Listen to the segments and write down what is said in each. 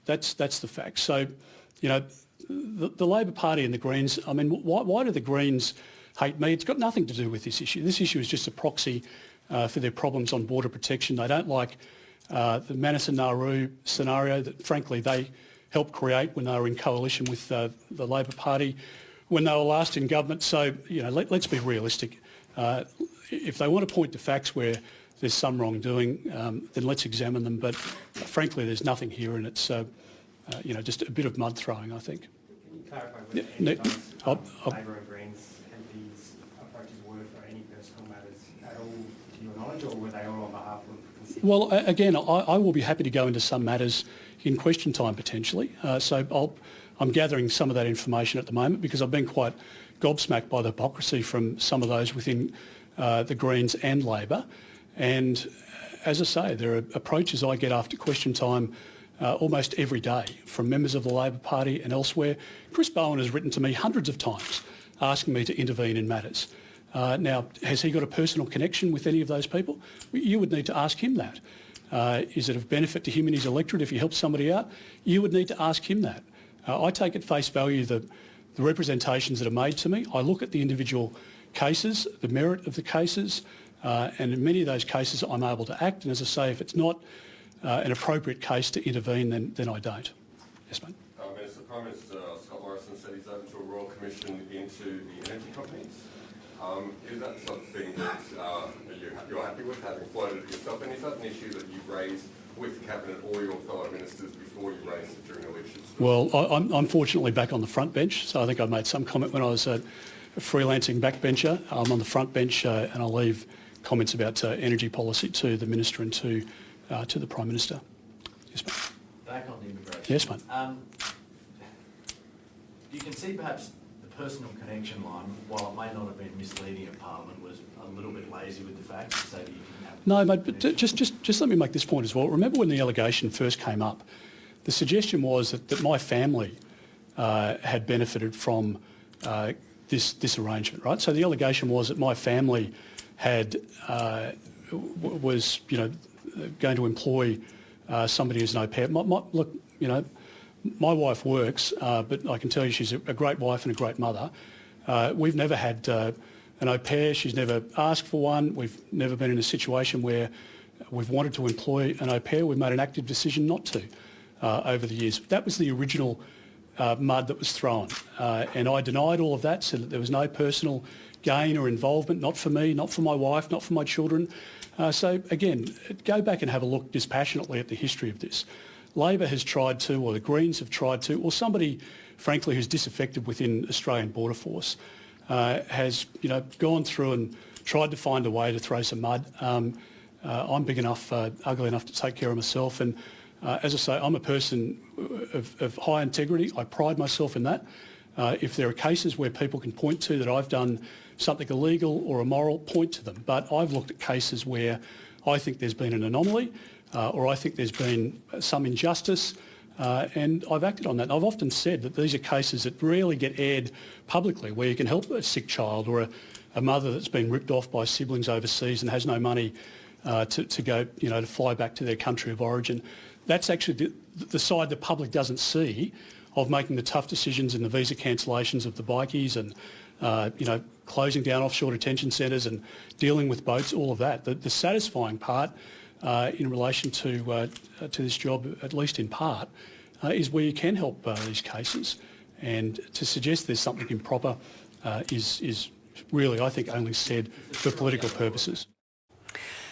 That's the fact. So, you know, the Labor Party and the Greens, I mean, why do the Greens hate me? It's got nothing to do with this issue. This issue is just a proxy for their problems on border protection. They don't like the Manus and Nauru scenario that, frankly, they helped create when they were in coalition with the Labor Party when they were last in government. So, you know, let's be realistic. If they want to point to facts where there's some wrongdoing, then let's examine them. But frankly, there's nothing here, and it's you know, just a bit of mud throwing, I think. Can you clarify whether any times Labor or Greens and these approaches were for any personal matters at all, to your knowledge, or were they all on behalf of? Well, again, I will be happy to go into some matters in question time potentially. So I'm gathering some of that information at the moment because I've been quite gobsmacked by the hypocrisy from some of those within the Greens and Labor. And as I say, there are approaches I get after question time almost every day from members of the Labor Party and elsewhere. Chris Bowen has written to me hundreds of times asking me to intervene in matters. Now, has he got a personal connection with any of those people? You would need to ask him that. Is it of benefit to him and his electorate if he helps somebody out? You would need to ask him that. I take at face value the representations that are made to me. I look at the individual cases, the merit of the cases, and in many of those cases I'm able to act. And as I say, if it's not an appropriate case to intervene, then I don't. Yes, mate. Minister, Prime Minister Scott Morrison said he's open to a royal commission into the energy companies. Is that something that you're happy with, having floated it yourself? And is that an issue that you've raised with Cabinet or your fellow ministers before you raised it during elections? Well, I'm fortunately back on the front bench, so I think I made some comment when I was a freelancing backbencher. I'm on the front bench and I'll leave comments about energy policy to the Minister and to the Prime Minister. Yes, mate. Back on the immigration. Yes, mate. You can see perhaps the personal connection line, while it may not have been misleading at Parliament, was a little bit lazy with the facts to say that you didn't have... No, mate, but just let me make this point as well. Remember when the allegation first came up, the suggestion was that my family had benefited from this arrangement, right? So the allegation was that my family was, you know, going to employ somebody as an au pair. Look, you know, my wife works, but I can tell you she's a great wife and a great mother. We've never had an au pair. She's never asked for one. We've never been in a situation where we've wanted to employ an au pair. We've made an active decision not to over the years. That was the original mud that was thrown. And I denied all of that, said that there was no personal gain or involvement, not for me, not for my wife, not for my children. So again, go back and have a look dispassionately at the history of this. Labor has tried to, or the Greens have tried to, or somebody, frankly, who's disaffected within Australian Border Force has, you know, gone through and tried to find a way to throw some mud. I'm big enough, ugly enough to take care of myself, and as I say, I'm a person of high integrity. I pride myself in that. If there are cases where people can point to that I've done something illegal or immoral, point to them. But I've looked at cases where I think there's been an anomaly or I think there's been some injustice and I've acted on that. And I've often said that these are cases that rarely get aired publicly, where you can help a sick child or a mother that's been ripped off by siblings overseas and has no money to go, you know, to fly back to their country of origin. That's actually the side the public doesn't see of making the tough decisions in the visa cancellations of the bikies and, you know, closing down offshore detention centres and dealing with boats, all of that. The satisfying part in relation to this job, at least in part, is where you can help these cases. And to suggest there's something improper is really, I think, only said for political purposes.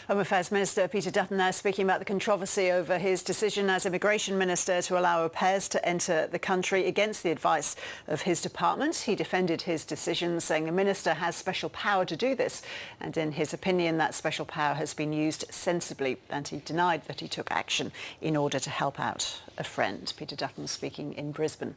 Home Affairs Minister Peter Dutton now speaking about the controversy over his decision as Immigration Minister to allow au pairs to enter the country against the advice of his department. He defended his decision, saying the minister has special power to do this, and in his opinion that special power has been used sensibly, and he denied that he took action in order to help out a friend. Peter Dutton speaking in Brisbane.